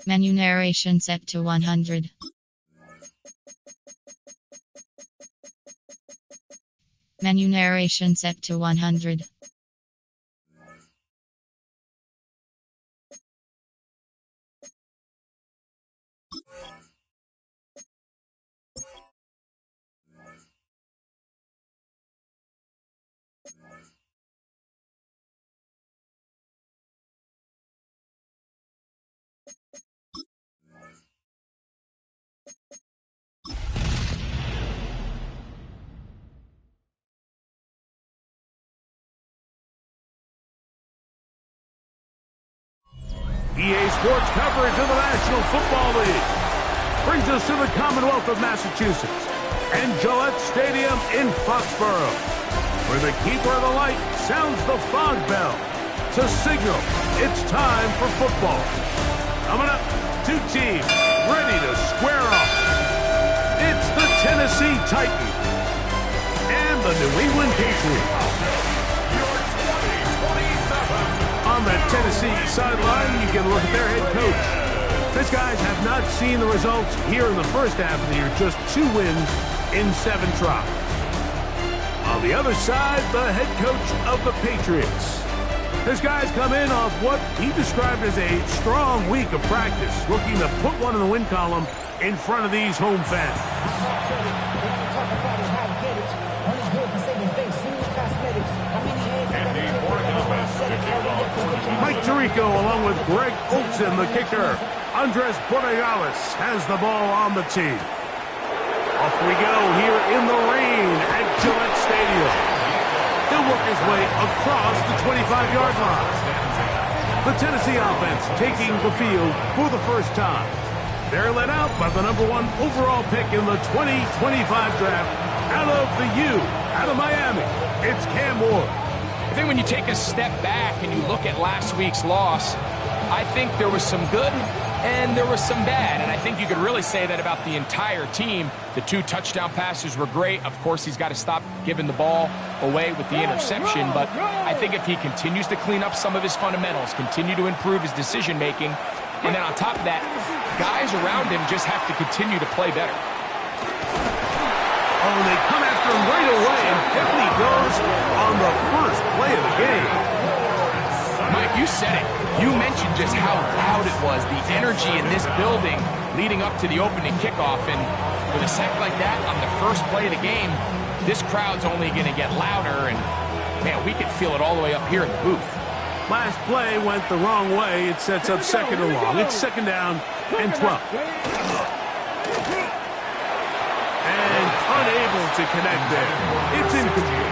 Menu narration set to 100. Menu narration set to 100. EA Sports coverage of the National Football League brings us to the Commonwealth of Massachusetts and Gillette Stadium in Foxborough, where the keeper of the light sounds the fog bell to signal it's time for football. Coming up, two teams ready to square off. It's the Tennessee Titans and the New England Patriots. On the Tennessee sideline, you can look at their head coach. These guys have not seen the results here in the first half of the year, just 2 wins in 7 tries. On the other side, the head coach of the Patriots. These guys come in off what he described as a strong week of practice, looking to put one in the win column in front of these home fans. Mike Tirico along with Greg Olsen, the kicker. Andres Borregales has the ball on the tee. Off we go here in the rain at Gillette Stadium. He'll work his way across the 25-yard line. The Tennessee offense taking the field for the first time. They're led out by the #1 overall pick in the 2025 draft out of the U, out of Miami. It's Cam Ward. I think when you take a step back and you look at last week's loss, I think there was some good and there was some bad. And I think you could really say that about the entire team. The 2 touchdown passes were great. Of course, he's got to stop giving the ball away with the interception. But I think if he continues to clean up some of his fundamentals, continue to improve his decision-making, and then on top of that, guys around him just have to continue to play better. Oh, they come after him right away, and Pipley goes on the first play of the game. Mike, you said it. You mentioned just how loud it was, the energy in this building leading up to the opening kickoff. And with a sack like that on the first play of the game, this crowd's only going to get louder. And, man, we could feel it all the way up here in the booth. Last play went the wrong way. It sets up second and long. It's 2nd down and 12. And unable to connect there. It's incomplete.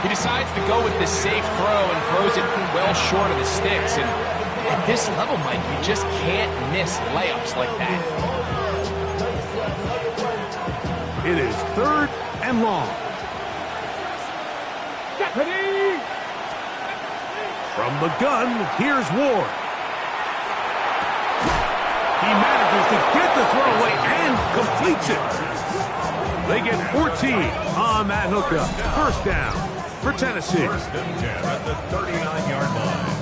He decides to go with this safe throw and throws it well short of the sticks. And at this level, Mike, you just can't miss layups like that. It is 3rd and long. From the gun, here's Ward. He manages to get the throw away and completes it. They get 14 on that hookup. 1st down for Tennessee. 1st and 10 at the 39-yard line.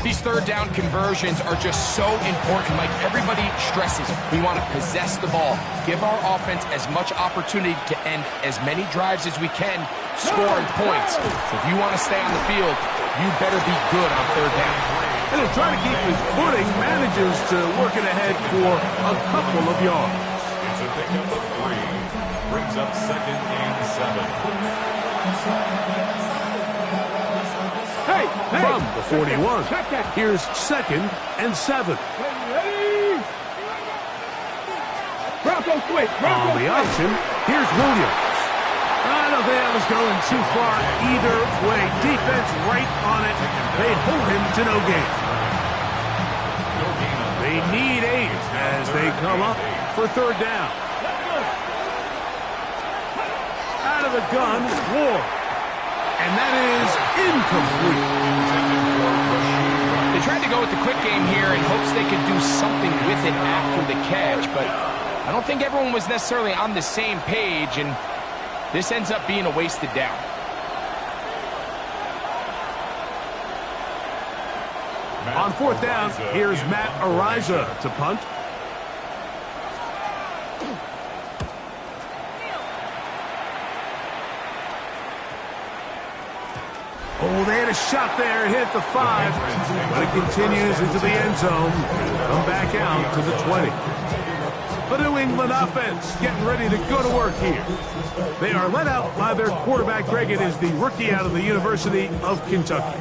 These 3rd down conversions are just so important. Like everybody stresses, we want to possess the ball, give our offense as much opportunity to end as many drives as we can, scoring points. So if you want to stay on the field, you better be good on 3rd down. And he'll try to keep his footing, manages to work it ahead for a couple of yards. It's a pickup of 3. Brings up 2nd and 7. From the 41, here's 2nd and 7. On the option, here's Williams. I don't think that was going too far either way. Defense right on it. They hold him to no gain. They need 8 as they come up for 3rd down. Out of the gun, Ward. And that is incomplete. They tried to go with the quick game here in hopes they could do something with it after the catch, but I don't think everyone was necessarily on the same page, and this ends up being a wasted down. On fourth down, here's Matt Ariza to punt. Oh, they had a shot there. It hit the 5, but it continues into the end zone. Come back out to the 20. The New England offense getting ready to go to work here. They are led out by their quarterback, Greg. It is the rookie out of the University of Kentucky.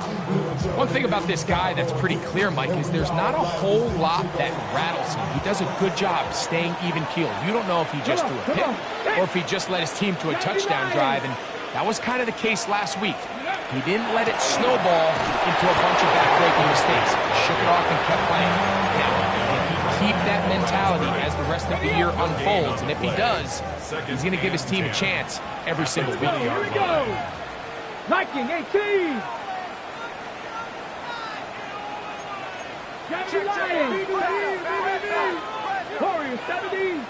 One thing about this guy that's pretty clear, Mike, is there's not a whole lot that rattles him. He does a good job staying even-keeled. You don't know if he just threw a pick or if he just led his team to a touchdown drive, and that was kind of the case last week. He didn't let it snowball into a bunch of back-breaking mistakes. He shook it off and kept playing. Now, keep that mentality as the rest of the year unfolds, and if he does, he's going to give his team a chance every single week. Here we go. Viking 18. Lions. Warriors 70.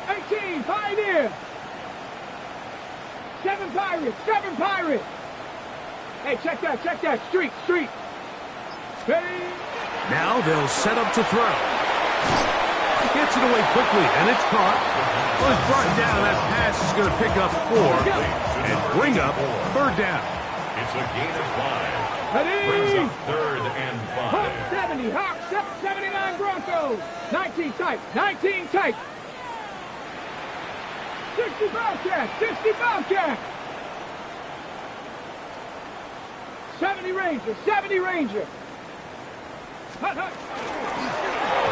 18 Pioneer. 7 Pirates. 7 Pirates. Hey, check that. Street. Ready? Now they'll set up to throw. Gets it away quickly, and it's caught. Well, it's brought down. That pass is going to pick up 4 and bring up third down. It's a gain of 5. Ready? Brings up third and 5. Hawk 70, Hawk 79 Broncos. 19 tight. 60 Bobcats. 70 Ranger. Hut.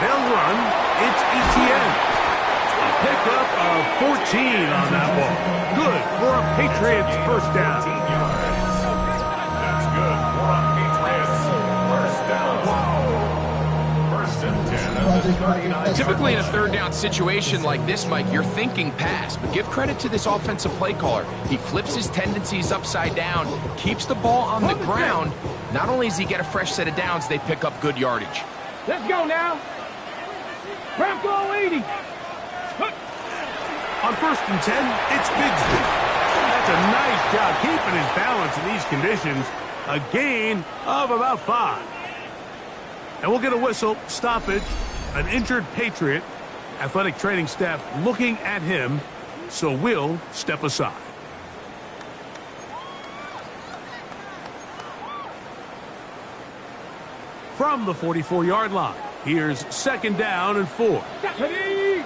They'll run. It's Etienne. A pickup of 14 on that ball. Good for a Patriots first down. That's good for a Patriots first down. First and 10 at the 39. Typically in a third down situation like this, Mike, you're thinking pass, but give credit to this offensive play caller. He flips his tendencies upside down, keeps the ball on the ground. Not only does he get a fresh set of downs, they pick up good yardage. Let's go now. Bronco 80. On first and 10, it's Bigsby. That's a nice job keeping his balance in these conditions. A gain of about 5. And we'll get a whistle, stoppage, an injured Patriot. Athletic training staff looking at him, so we'll step aside. From the 44-yard line, here's second down and 4. Ready?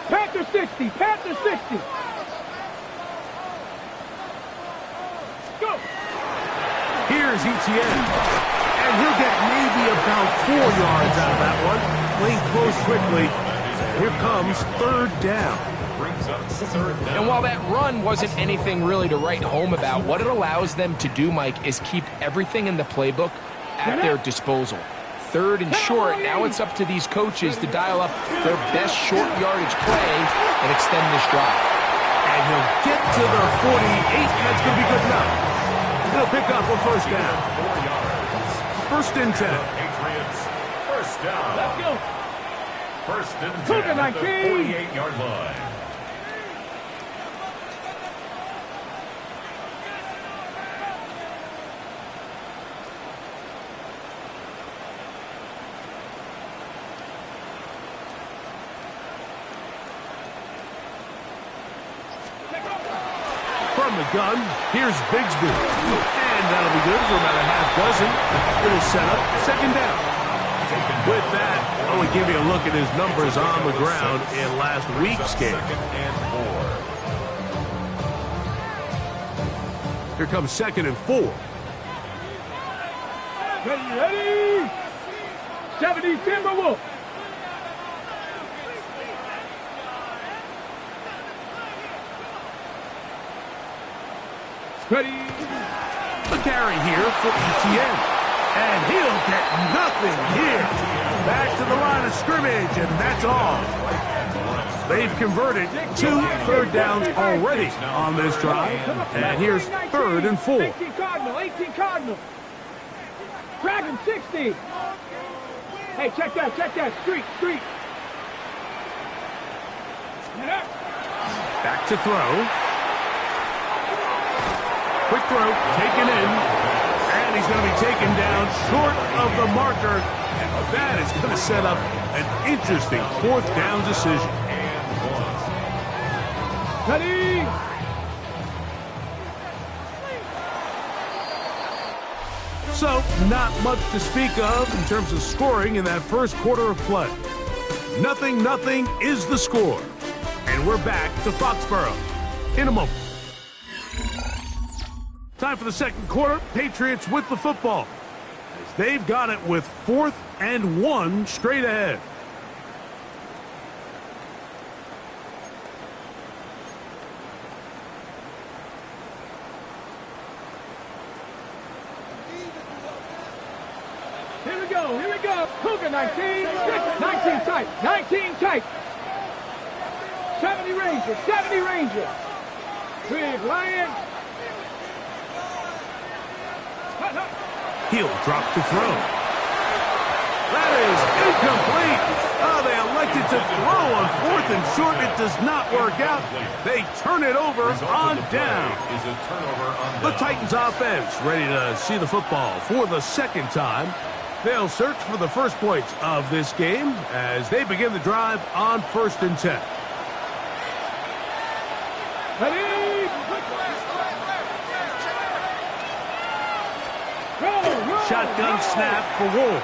Panther 60. Go. Here's Etienne. And he'll get maybe about 4 yards out of that one. Playing close quickly. Here comes third down. Brings up third down. And while that run wasn't anything really to write home about, what it allows them to do, Mike, is keep everything in the playbook at their disposal. Third and short, now it's up to these coaches to dial up their best short yardage play and extend this drive. And he'll get to the 48. That's going to be good enough. He'll pick up a first down. 4 yards. First and 10. Patriots first down. Let's go. First and 10 Cougar at the 19. 48-yard line. From the gun, here's Bigsby. And that'll be good for about a half dozen. It'll set up second down. With that, I want to give you a look at his numbers on the ground in last week's game. Second and 4. Here comes second and 4. Ready? 70 Timberwolf. Ready? The carry here for Etienne. And he'll get nothing here. Back to the line of scrimmage, and that's all. They've converted 2 third downs already on this drive. And here's third and 4. 18 Cardinal. Dragon 60. Hey, check that. Street. Back to throw. Quick throw, taken in, And he's going to be taken down short of the marker. And that is going to set up an interesting fourth down decision. Ready? So, not much to speak of in terms of scoring in that first quarter of play. 0-0 is the score. And we're back to Foxborough in a moment. Time for the second quarter. Patriots with the football, as they've got it with 4th and 1 straight ahead. Here we go, here we go. Cougar 19, 19 tight, 19 tight. 70 Rangers, 70 Rangers. Big Lion. He'll drop to throw. That is incomplete. Oh, they elected to throw on 4th and short. It does not work out. They turn it over on down. The Titans offense ready to see the football for the second time. They'll search for the first points of this game as they begin the drive on 1st and 10. Ready? Go. Shotgun snap for Wolf.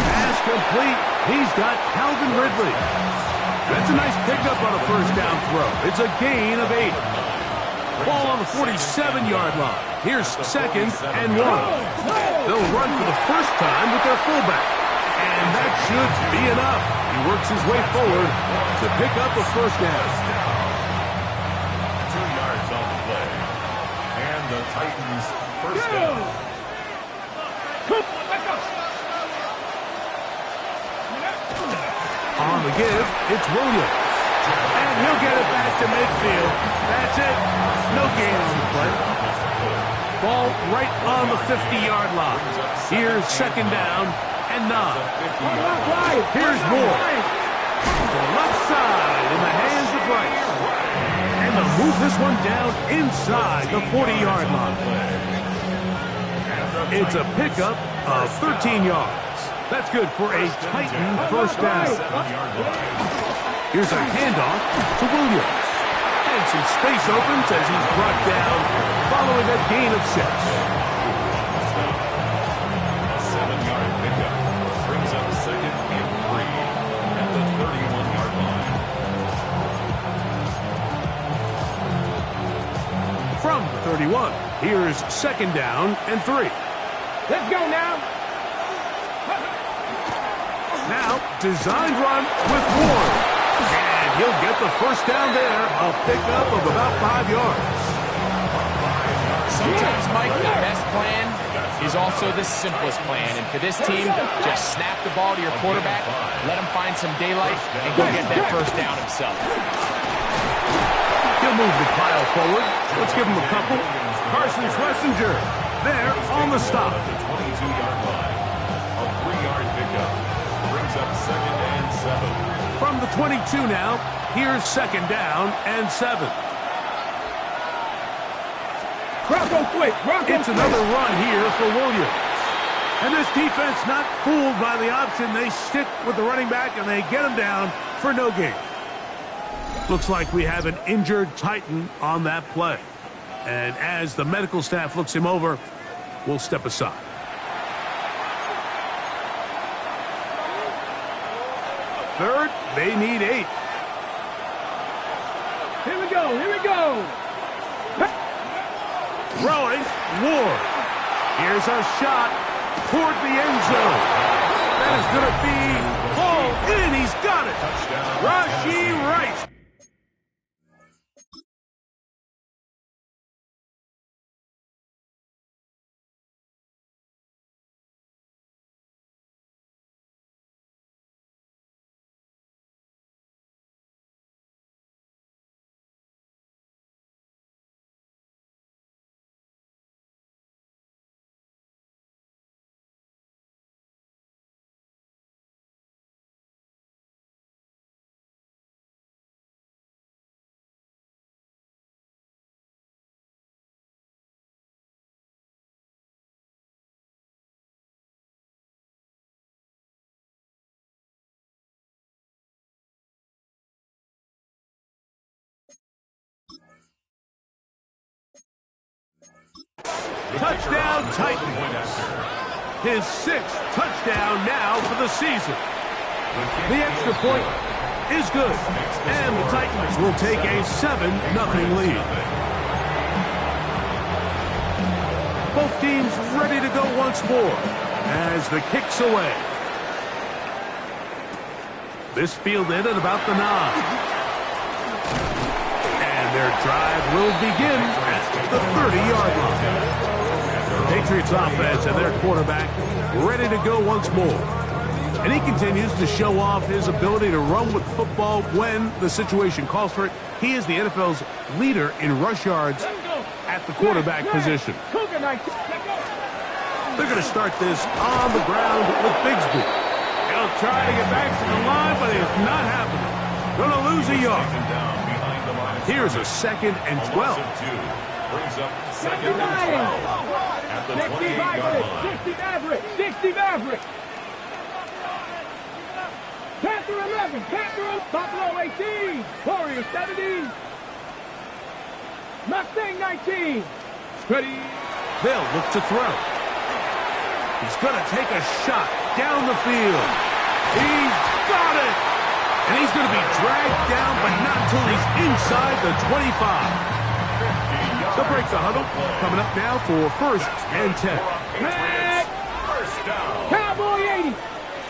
Pass complete. He's got Calvin Ridley. That's a nice pickup on a first down throw. It's a gain of 8. Ball on the 47-yard line. Here's 2nd and 1. They'll run for the first time with their fullback. And that should be enough. He works his way forward to pick up a first down. 2 yards on the play. And the Titans first down. On the give, it's Williams. And he'll get it back to midfield. That's it. No gain on the play. Ball right on the 50-yard line. Here's 2nd down and 9. Here's Moore. To the left side in the hands of Rice. And they'll move this one down inside the 40-yard line. It's a pickup of 13 yards. That's good for a Titan first down. Here's a handoff to Williams. And some space opens as he's brought down following a gain of 6. 7-yard pickup brings up 2nd and 3 at the 31-yard line. From the 31, here's 2nd down and 3. Let's go now. Now, designed run with Ward. And he'll get the first down there, a pickup of about 5 yards. Sometimes, Mike, the best plan is also the simplest plan. And for this team, just snap the ball to your quarterback, let him find some daylight, and go get that first down himself. He'll move the pile forward. Let's give him a couple. Carson Schlesinger there on the stop. 22-yard line. A 3-yard pickup brings up 2nd and 7. From the 22 now, here's 2nd down and 7. Bronco quick. It's another run here for Williams. And this defense not fooled by the option. They stick with the running back and they get him down for no gain. Looks like we have an injured Titan on that play. And as the medical staff looks him over, we'll step aside. Third, they need 8. Here we go, here we go. Throwing, Ward. Here's a shot toward the end zone. That is going to be hauled in. He's got it. Rashee Rice. Touchdown Titans. His 6th touchdown now for the season. The extra point is good, and the Titans will take a 7-0 lead. Both teams ready to go once more as the kick's away. This fielded at about the 9. And their drive will begin at the 30-yard line. Patriots offense and their quarterback ready to go once more. And he continues to show off his ability to run with football when the situation calls for it. He is the NFL's leader in rush yards at the quarterback position. They're going to start this on the ground with Bigsby. He'll try to get back to the line, but it's not happening. Going to lose a yard. Here's a 2nd and 12. Brings up 2nd and 12 at the 28-yard line. 60 Maverick. Panther 11, Buffalo 18, Warriors 17, Mustang 19. Ready. They'll look to throw. He's going to take a shot down the field. He's got it. And he's going to be dragged down, but not until he's inside the 25. They'll break the huddle. Coming up now for 1st and 10. First down. Cowboy 80.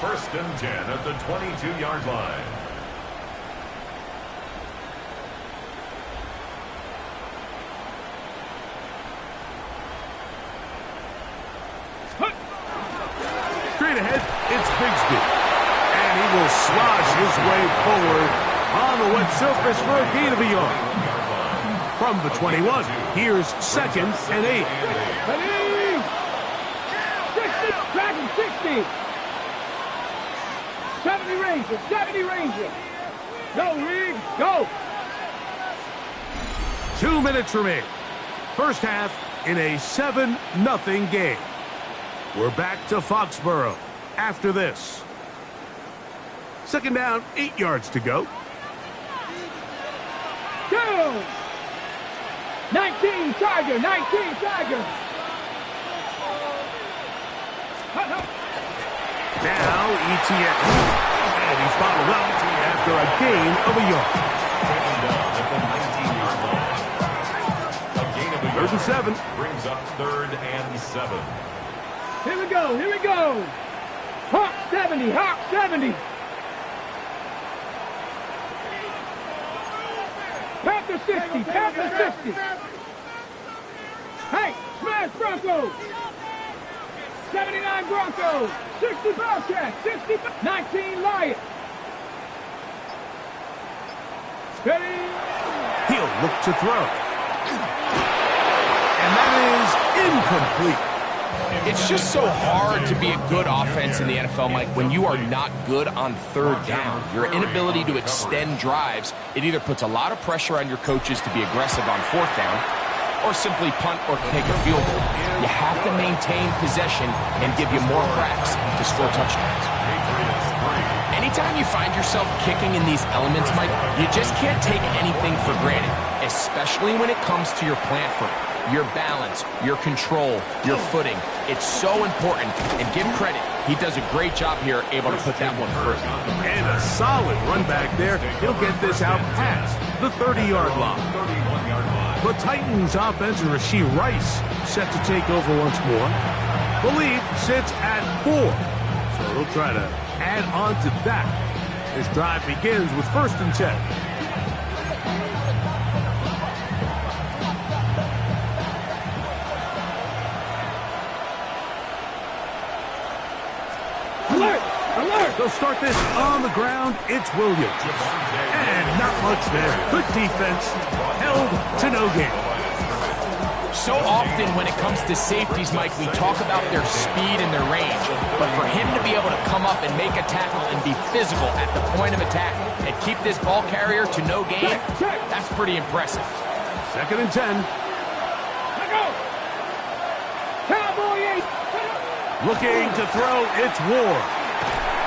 1st and 10 at the 22-yard line. Straight ahead, it's Bigsby. And he will slosh his way forward on the wet surface for a gain of a yard. From the 21, here's 2nd and 8. Ready. 60, Dragon 60. 70 Ranger. Go, Reed, go. 2 minutes remain. First half in a 7-0 game. We're back to Foxborough after this. 2nd down, 8 yards to go. Go. 19 Tiger. Now ETN. And he's bottled up after a gain of a yard. A gain of a 3rd and 7. Brings up 3rd and 7. Here we go. Hawk 70. Panther 60. Hey, smash Broncos. 79 Broncos. 60 Bobcats. 19 Lions. Ready. He'll look to throw. And that is incomplete. It's just so hard to be a good offense in the NFL, Mike, when you are not good on 3rd down. Your inability to extend drives, it either puts a lot of pressure on your coaches to be aggressive on 4th down or simply punt or take a field goal. You have to maintain possession and give you more cracks to score touchdowns. Anytime you find yourself kicking in these elements, Mike, you just can't take anything for granted, especially when it comes to your plant foot. Your balance, your control, your footing. It's so important, and give credit. He does a great job here, able to put that one through. And a solid run back there. He'll get this out past the 30-yard line. The Titans offense and Rashee Rice set to take over once more. Philippe sits at 4. So he'll try to add on to that. This drive begins with 1st and 10. They'll start this on the ground. It's Williams. And not much there. Good defense. Held to no gain. So often when it comes to safeties, Mike, we talk about their speed and their range. But for him to be able to come up and make a tackle and be physical at the point of attack and keep this ball carrier to no gain, that's pretty impressive. 2nd and 10. Cowboy 8. Looking to throw. It's Ward.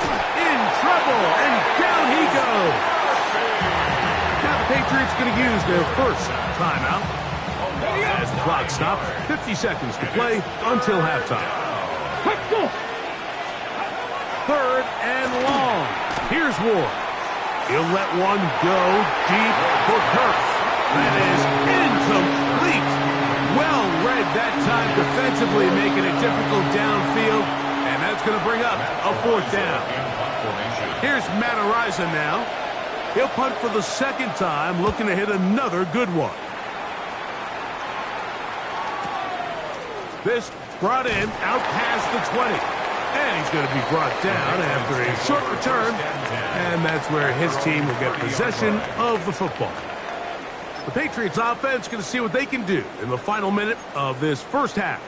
In trouble, and down he goes. Now the Patriots going to use their first timeout. As the clock stops, 50 seconds to play until halftime. Let's go. 3rd and long. Here's Ward. He'll let one go deep for Kirk. That is incomplete. Well read that time defensively, making it difficult downfield. And that's going to bring up a 4th down. Here's Matt Araiza now. He'll punt for the 2nd time, looking to hit another good one. This brought in out past the 20. And he's going to be brought down after a short return. And that's where his team will get possession of the football. The Patriots offense going to see what they can do in the final minute of this first half.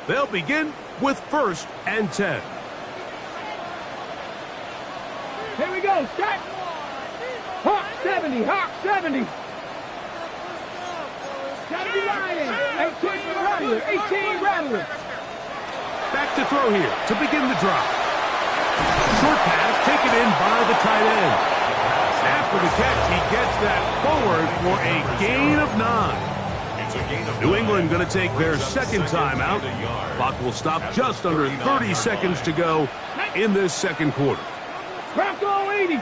They'll begin with 1st and 10. Here we go. Start. Hawk 70. Hawk 70. 70 Lions. 18 Rattler. 18 Rattler. Back to throw here to begin the drive. Short pass taken in by the tight end. After the catch, he gets that forward for a gain of 9. New England going to take their 2nd timeout. Clock will stop just under 30 seconds to go in this 2nd quarter. Bronco 80.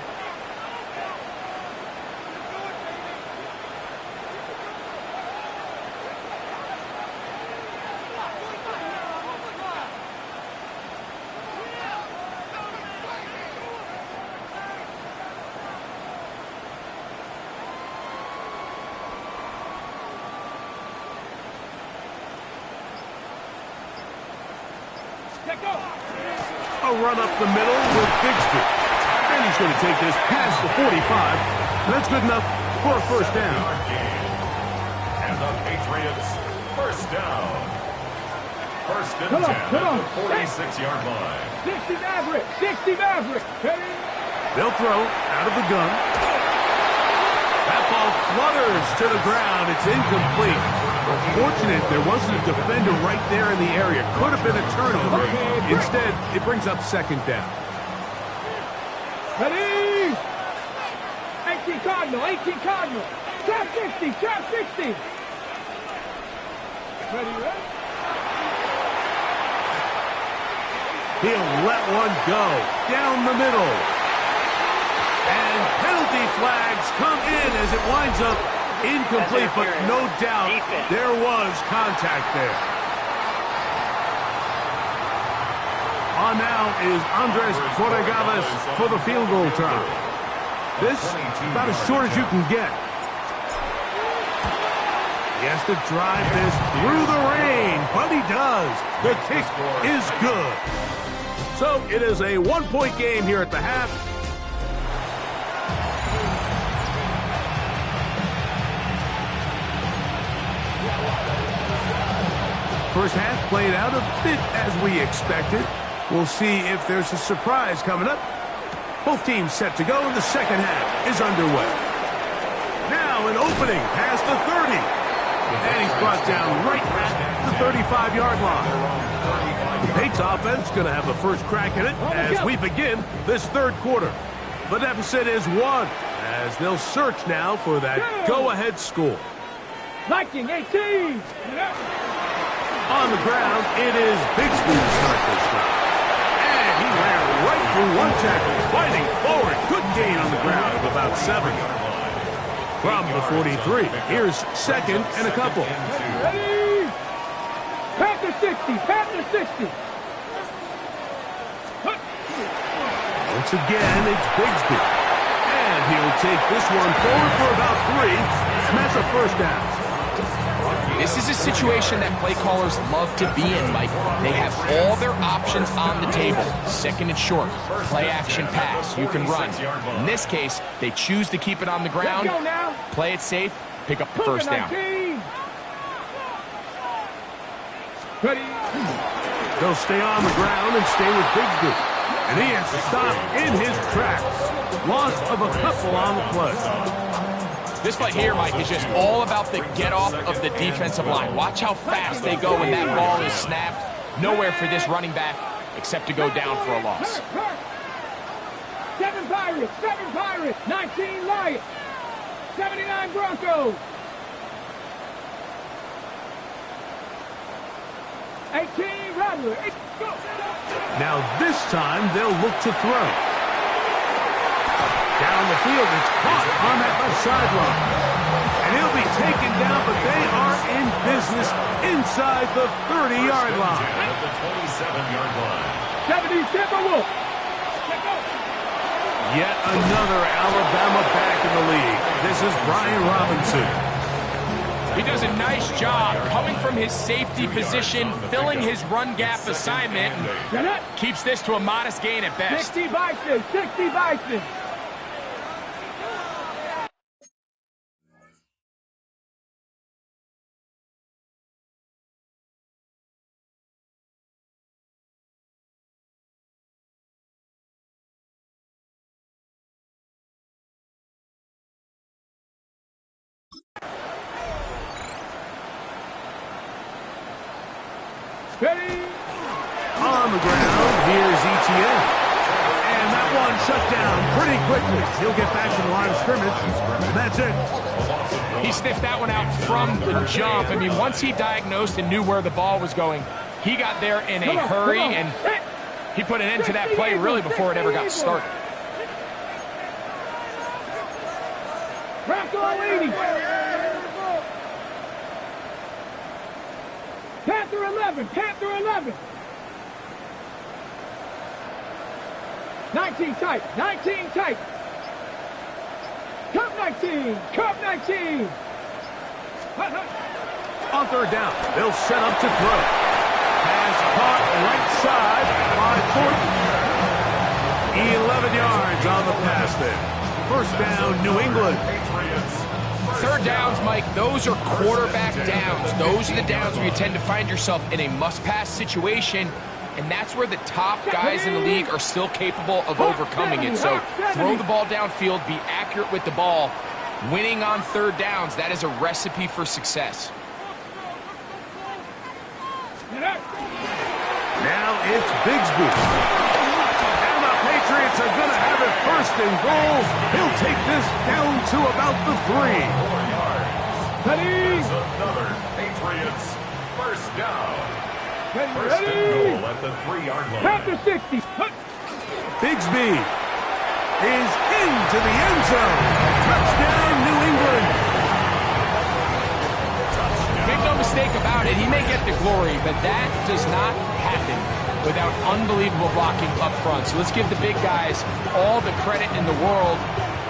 A run up the middle with Bigsby. And he's going to take this past the 45. That's good enough for a 1st down. And the Patriots, 1st down. 1st and 10 at the 46-yard line. 60 Maverick. 60 Maverick. They'll throw out of the gun. That ball flutters to the ground. It's incomplete. Fortunate there wasn't a defender right there in the area. Could have been a turnover. Instead, it brings up 2nd down. Ready? 18 Cardinal. 18 Cardinal. Trap 60. Trap 60. Ready? He'll let one go down the middle. And penalty flags come in as it winds up incomplete, but no doubt there was contact there. On now is Andres Borregales for the field goal try. This about as short as you can get. He has to drive this through the rain, but he does. The kick is good. So it is a 1-point game here at the half. First half played out a bit as we expected. We'll see if there's a surprise coming up. Both teams set to go, and the 2nd half is underway. Now an opening past the 30. And he's brought down right at the 35-yard line. The Patriots offense going to have the first crack at it as we begin this 3rd quarter. The deficit is 1 as they'll search now for that go-ahead score. Viking 18. On the ground, it is Bigsby to start this drive. And he ran right through one tackle, fighting forward. Good gain on the ground of about 7. From the 43, here's 2nd and a couple. Ready? Panther 60. Panther 60. Once again, it's Bigsby. And he'll take this one forward for about 3. And that's a 1st down. This is a situation that play callers love to be in, Mike. They have all their options on the table. 2nd and short, play action pass, you can run. In this case, they choose to keep it on the ground, play it safe, pick up the 1st down. Ready? They'll stay on the ground and stay with Bigsby. And he has to stop in his tracks. Loss of a couple on the play. This play here, Mike, is just all about the get-off of the defensive line. Watch how fast they go when that ball is snapped. Nowhere for this running back except to go down for a loss. 7 Pirates, 7 Pirates, 19 Lions, 79 Broncos. 18, Rattler. Go. Now this time they'll look to throw. Down the field, it's caught on that left sideline. And he'll be taken down, but they are in business inside the 30-yard line. At the 27-yard line. 77 Wolf. Yet another Alabama back in the league. This is Brian Robinson. He does a nice job coming from his safety position, filling his run gap assignment, and keeps this to a modest gain at best. 60 Bison, 60 Bison. Ready? On the ground, here's ETN. And that one shut down pretty quickly. He'll get back to the line of scrimmage. And that's it. He sniffed that one out from the jump. I mean, once he diagnosed and knew where the ball was going, he got there in a hurry, and he put an end to that play really before it ever got started. Rocco 80. Panther 11, Panther 11. 19 tight, 19 tight. Cup 19, Cup 19. On third down, they'll set up to throw. Pass caught right side by Thornton. 11 yards on the pass there. First down, New England. Third downs, Mike, those are quarterback downs. Those are the downs where you tend to find yourself in a must-pass situation, and that's where the top guys in the league are still capable of overcoming it. So throw the ball downfield, be accurate with the ball. Winning on third downs, that is a recipe for success. Now it's Bigsby. And the Patriots are going to have it first and goal. He'll take this down to about the 3. Ready? Another Patriots first down. First and Ready? goal at the 3-yard line. Panther 60. Bigsby is into the end zone. Touchdown, New England. Make no mistake about it, he may get the glory, but that does not happen without unbelievable blocking up front. So let's give the big guys all the credit in the world.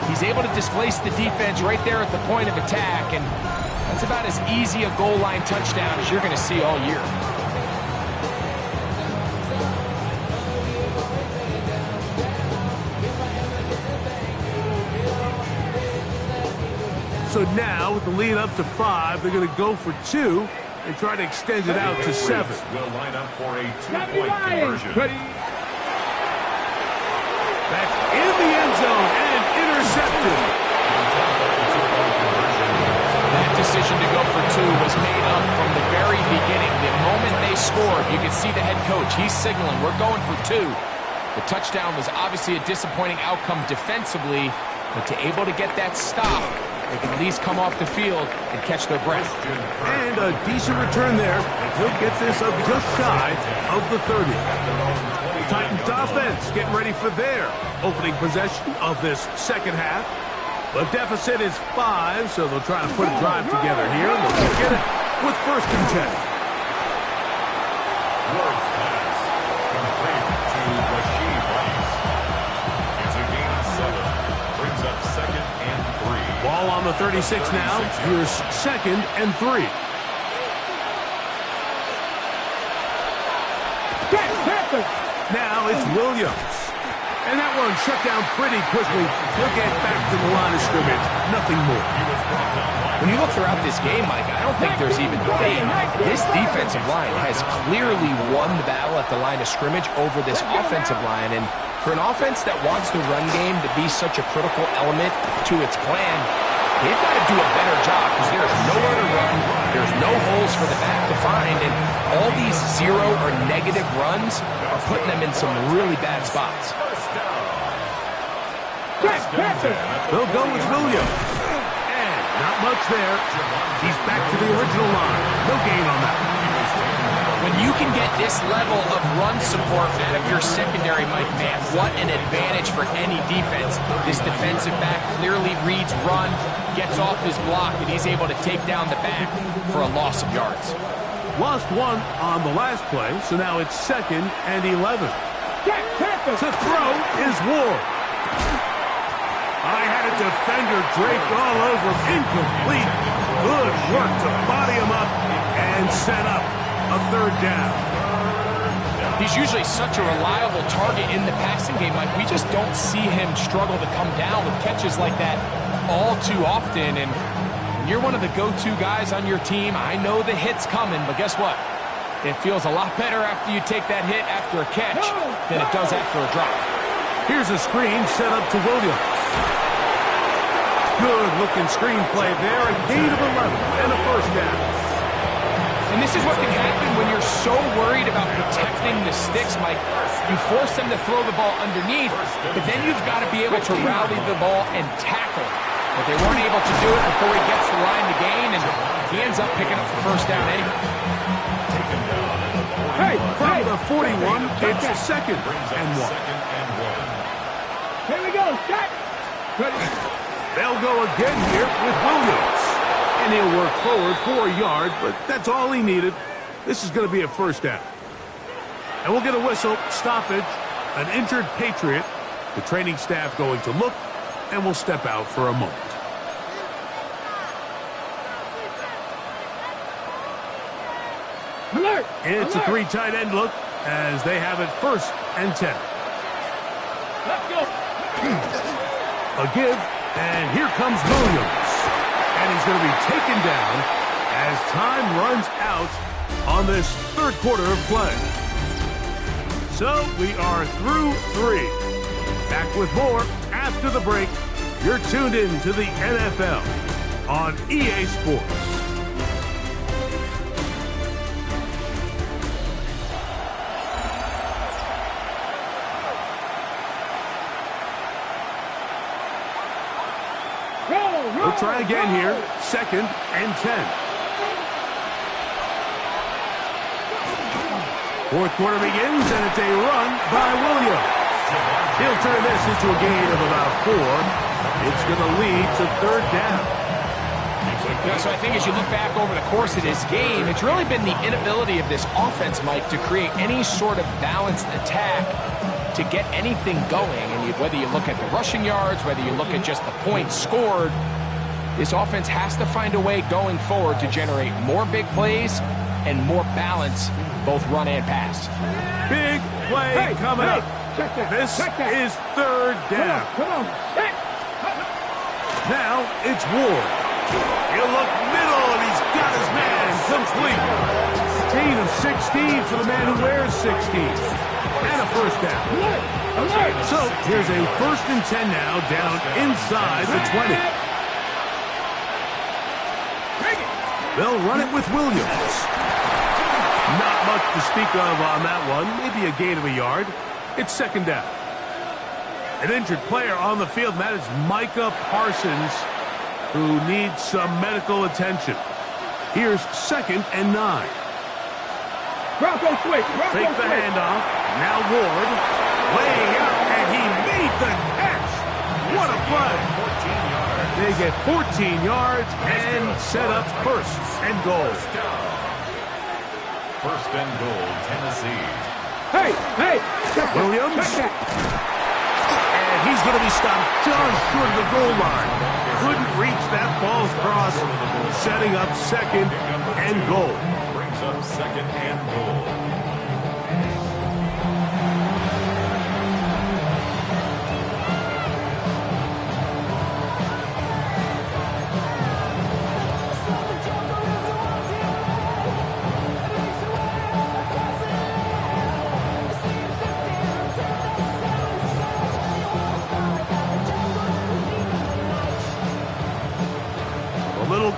He's able to displace the defense right there at the point of attack, and that's about as easy a goal line touchdown as you're going to see all year. So now, with the lead up to 5, they're going to go for 2 and try to extend it out to 7. Will line up for a 2-point conversion. Ready? That's in the end zone and intercepted. That decision to go for 2 was made up from the very beginning. The moment they scored, you could see the head coach. He's signaling, we're going for 2. The touchdown was obviously a disappointing outcome defensively, but to able to get that stop, they can at least come off the field and catch their breath. And a decent return there. He'll get this up just shy of the 30. The Titans offense getting ready for their opening possession of this second half. The deficit is 5, so they'll try to put a drive together here. They'll get it with first and 10. Ward's pass complete to Rasheed Rice. It's a gain of 7. Brings up second and 3. Ball on the 36 now. Here's second and 3. Now it's Williams. And that one shut down pretty quickly. He'll get back to the line of scrimmage. Nothing more. When you look throughout this game, Mike, I don't think there's even debate. This defensive line has clearly won the battle at the line of scrimmage over this offensive line. And for an offense that wants the run game to be such a critical element to its plan, they've got to do a better job because there's nowhere to run. There's no holes for the back to find. And all these 0 or negative runs are putting them in some really bad spots. They'll go with Williams. And not much there. He's back to the original line. No gain on that. When you can get this level of run support out of your secondary, Mike, man, what an advantage for any defense. This defensive back clearly reads run, gets off his block, and he's able to take down the back for a loss of yards. Lost one on the last play, so now it's 2nd and 11. To throw is Ward. I had a defender draped all over him. Incomplete. Good work to body him up and set up a 3rd down. He's usually such a reliable target in the passing game, Mike. We just don't see him struggle to come down with catches like that all too often. And when you're one of the go-to guys on your team, I know the hit's coming, but guess what? It feels a lot better after you take that hit after a catch than it does after a drop. Here's a screen set up to Williams. Good-looking screen play there. A gain of 11 and a 1st down. And this is what can happen when you're so worried about protecting the sticks, Mike. You force them to throw the ball underneath, but then you've got to be able to rally the ball and tackle. But they weren't able to do it before he gets the line to gain, and he ends up picking up the 1st down anyway. From the 41, it's 2nd and 1. Here we go, set. They'll go again here with Williams. And he'll work forward for a yard, but that's all he needed. This is going to be a 1st down. And we'll get a whistle, stoppage, an injured Patriot. The training staff going to look, and we'll step out for a moment. Alert! It's a 3 tight end look as they have it 1st and 10. Let's go. A give, and here comes Williams. And he's going to be taken down as time runs out on this 3rd quarter of play. So we are through 3. Back with more after the break. You're tuned in to the NFL on EA Sports. We'll try again here. 2nd and 10. 4th quarter begins, and it's a run by Williams. He'll turn this into a gain of about 4. It's going to lead to 3rd down. Yeah, so I think as you look back over the course of this game, it's really been the inability of this offense, Mike, to create any sort of balanced attack to get anything going. And whether you look at the rushing yards, whether you look at just the points scored, this offense has to find a way going forward to generate more big plays and more balance, both run and pass. Big play coming up. This is 3rd down. Come on. Now it's Ward. He'll look middle, and he's got his man complete. Gain of 16 for the man who wears 16. And a 1st down. So here's a 1st and 10 now, down inside the 20. They'll run it with Williams. Not much to speak of on that one. Maybe a gain of a yard. It's 2nd down. An injured player on the field, and that is Micah Parsons, who needs some medical attention. Here's 2nd and 9. Bronco switch. Fake the handoff. Now Ward laying out, and he made the catch. What a play. They get 14 yards and set up 1st and goal. 1st and goal, Tennessee. Hey. Williams. And he's going to be stopped just short of the goal line. Couldn't reach that ball cross, setting up 2nd and goal. Brings up 2nd and goal.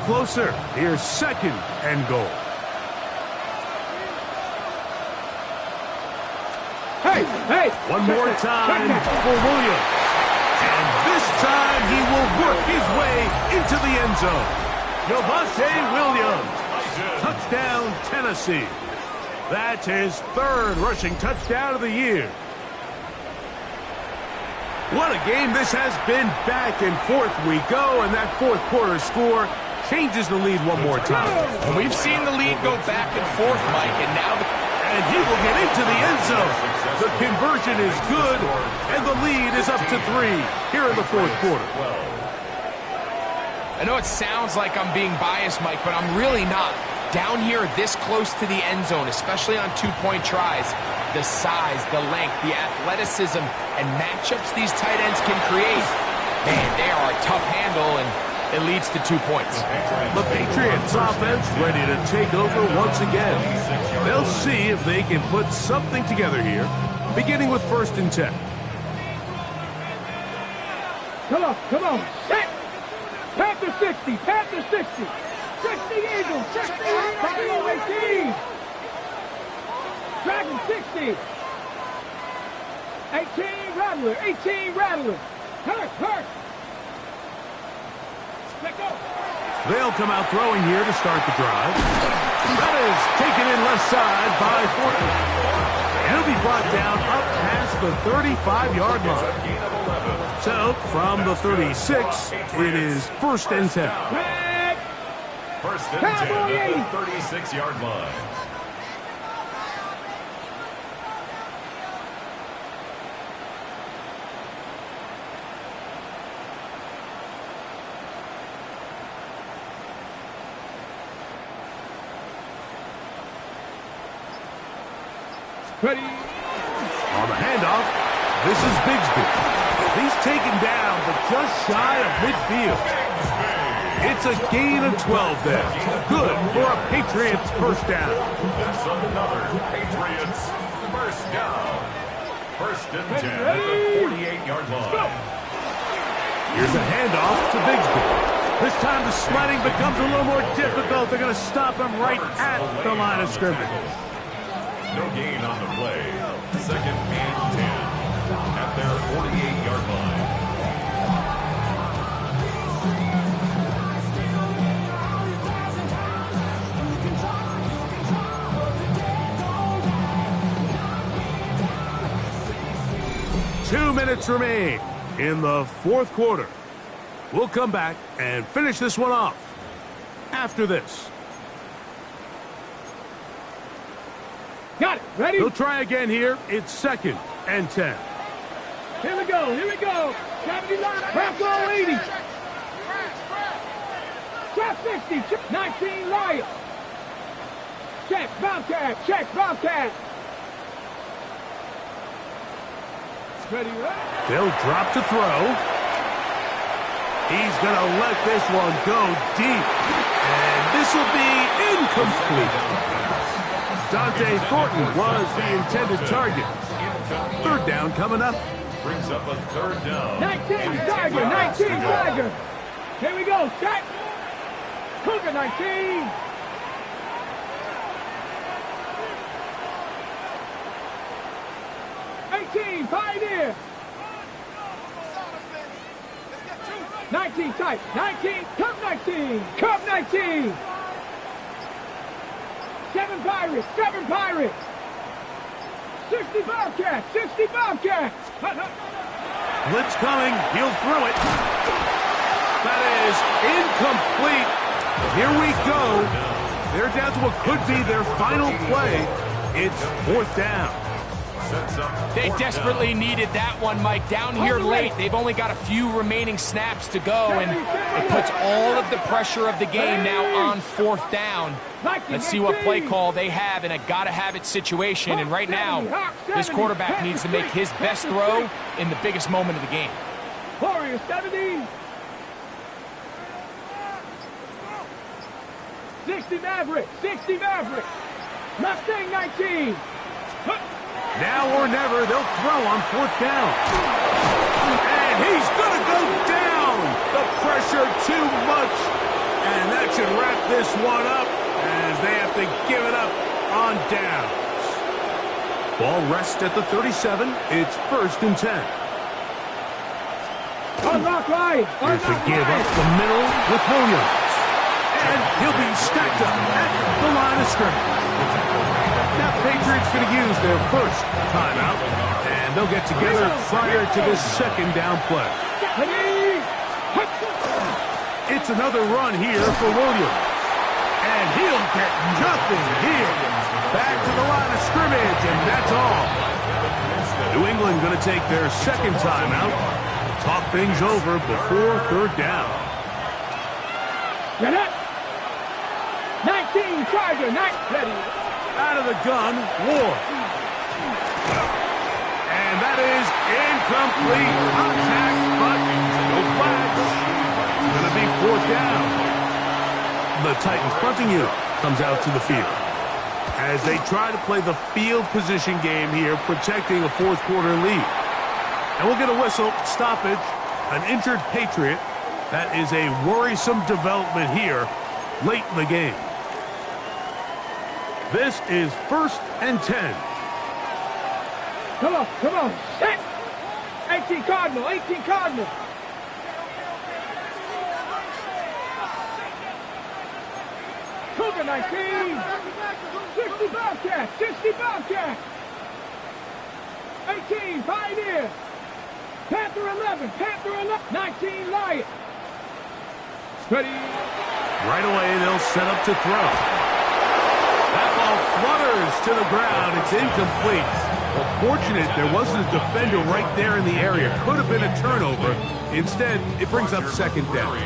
Closer. Here's 2nd and goal. Hey. One more time for Williams. And this time he will work his way into the end zone. Javonte Williams. Touchdown, Tennessee. That's his third rushing touchdown of the year. What a game this has been. Back and forth we go, and that fourth quarter score changes the lead one more time. And we've seen the lead go back and forth, Mike, and now and he will get into the end zone. The conversion is good, and the lead is up to 3 here in the fourth quarter. I know it sounds like I'm being biased, Mike, but I'm really not. Down here this close to the end zone, especially on two-point tries, the size, the length, the athleticism, and matchups these tight ends can create, man, they are a tough handle, and it leads to 2 points. The Patriots offense ready to take over once again. They'll see if they can put something together here, beginning with 1st and 10. Come on, set! Panther 60, Panther 60! 60 Eagles, 60 Eagles, 18! Dragon 60! 18 Rattler, 18 Rattler! Hurt! Let go! They'll come out throwing here to start the drive. That is taken in left side by Fortin. He'll be brought down up past the 35-yard line. So, from the 36, it is 1st and 10. First and 10 at the 36-yard line. Ready. On the handoff, this is Bigsby. He's taken down, but just shy of midfield. It's a gain of 12 there. Good for a Patriots first down. That's another Patriots first down. First and 10 at the 48-yard line. Here's a handoff to Bigsby. This time the sliding becomes a little more difficult. They're going to stop him right at the line of scrimmage. No gain on the play. 2nd and 10 at their 48-yard line. Two minutes remain in the fourth quarter. We'll come back and finish this one off after this. Got it. Ready? He'll try again here. It's 2nd and 10. Here we go. 70 line. Bronco 80. Trap 60. 19 Lion. Check Bobcat. Ready. They'll drop to throw. He's going to let this one go deep. And this will be incomplete. Dante Thornton was the intended target. 3rd down coming up. Brings up a 3rd down. 19 Tiger. Here we go. Check. Cougar 19. Pioneer. 19 tight. 19. Cub 19. 7 Pirates. 60 Bobcats. Blitz coming. He'll throw it. That is incomplete. Here we go. They're down to what could be their final play. It's 4th down. They desperately needed that one, Mike. Down here late, they've only got a few remaining snaps to go, and it puts all of the pressure of the game now on 4th down. Let's see what play call they have in a gotta-have-it situation, and right now, this quarterback needs to make his best throw in the biggest moment of the game. Warrior 70. 60 Maverick. Mustang 19. Now or never, they'll throw on 4th down. And he's going to go down. The pressure too much. And that should wrap this one up as they have to give it up on downs. Ball rests at the 37. It's 1st and 10. Unlock right. Here's the give up the middle with Williams. And he'll be stacked up at the line of scrimmage. Now the Patriots going to use their first timeout, and they'll get together prior to this second down play. It's another run here for Williams. And he'll get nothing here. Back to the line of scrimmage, and that's all. New England going to take their second timeout. Talk things over before third down. Get up. 19, Charger, 9, ready. Out of the gun, Ward. And that is incomplete. Contact, but no flags. It's going to be fourth down. The Titans punting unit comes out to the field as they try to play the field position game here, protecting a fourth quarter lead. And we'll get a whistle, stoppage, an injured Patriot. That is a worrisome development here late in the game. This is 1st and 10. Come on, set. 18 Cardinal. Cougar 19. 60 Bobcat. 18, Pioneer. Panther 11. 19, Lion. Ready. Right away, they'll set up to throw. That ball flutters to the ground. It's incomplete. Well, fortunate there wasn't a defender right there in the area. Could have been a turnover. Instead, it brings up second down.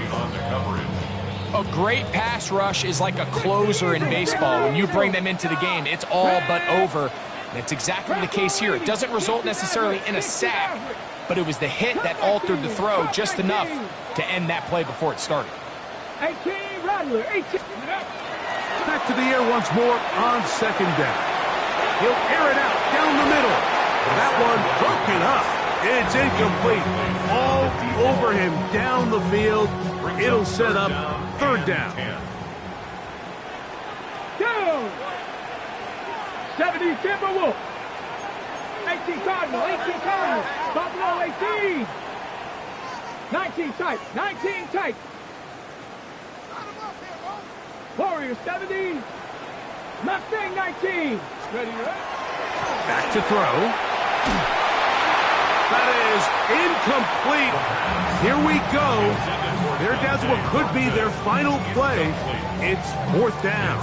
A great pass rush is like a closer in baseball. When you bring them into the game, it's all but over. And it's exactly the case here. It doesn't result necessarily in a sack, but it was the hit that altered the throw just enough to end that play before it started. 18, Rattler. 18. Back to the air once more on second down. He'll air it out down the middle. That one broken up. It's incomplete. All over him down the field. It'll set up third down. Down. 70 Timberwolf. 18 Cardinal. Buffalo 18. 19 tight. Warriors 70. Mustang 19. Ready. Back to throw. That is incomplete. Here we go. They're down to what could be their final play. It's fourth down.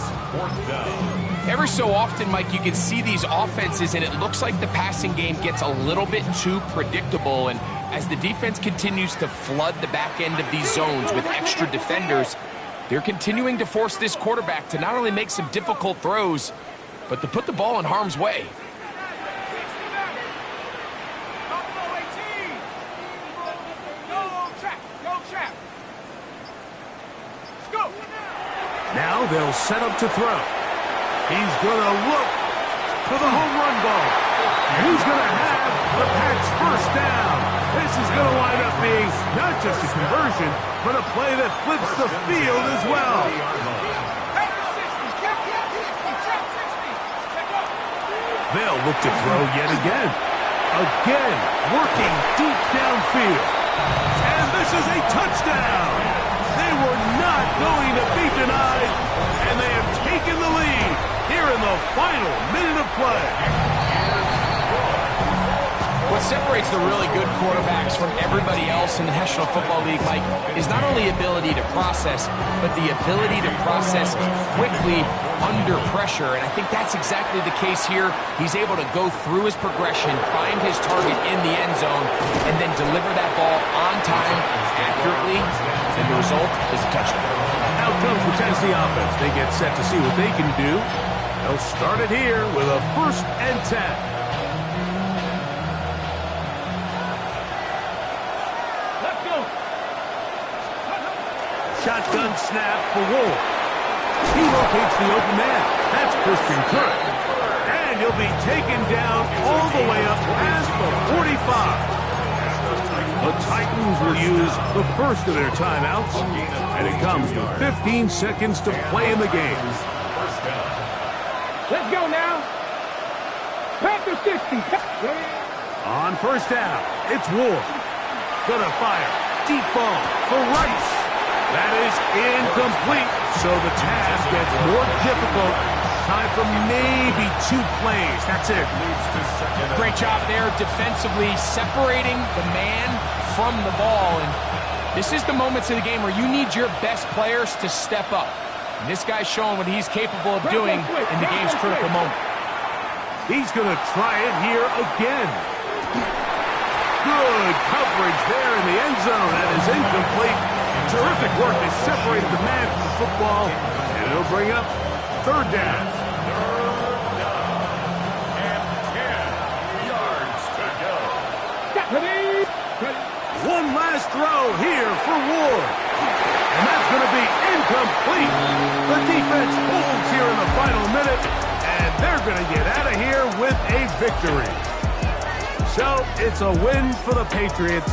Every so often, Mike, you can see these offenses, and it looks like the passing game gets a little bit too predictable. And as the defense continues to flood the back end of these zones with extra defenders, they're continuing to force this quarterback to not only make some difficult throws, but to put the ball in harm's way. Now they'll set up to throw. He's going to look for the home run ball. Who's going to have the Pats' first down? This is going to wind up being not just a conversion, but a play that flips the field as well. They'll look to throw yet again. Again, working deep downfield. And this is a touchdown. They were not going to be denied, and they have taken the lead here in the final minute of play. What separates the really good quarterbacks from everybody else in the National Football League, Mike, is not only ability to process, but the ability to process quickly under pressure. And I think that's exactly the case here. He's able to go through his progression, find his target in the end zone, and then deliver that ball on time, accurately, and the result is a touchdown. Out comes the Tennessee offense. They get set to see what they can do. They'll start it here with a 1st and 10. Shotgun snap for Ward. He locates the open man. That's Christian Kirk. And he'll be taken down all the way up past the 45. The Titans will use the first of their timeouts, and it comes with 15 seconds to play in the game. Let's go now. Panther 60. On first down, it's Ward. Gonna fire. Deep ball for Rice. That is incomplete, so the task gets more difficult time for maybe 2 plays. That's it. Leads to second. Great job there defensively, separating the man from the ball. And this is the moments of the game where you need your best players to step up. And this guy's showing what he's capable of doing in the game's critical moment. He's going to try it here again. Good coverage there in the end zone. That is incomplete. Terrific work. They separated the man from the football. And it'll bring up 3rd down. And 10 yards to go. One last throw here for Ward. And that's going to be incomplete. The defense holds here in the final minute. And they're going to get out of here with a victory. So it's a win for the Patriots.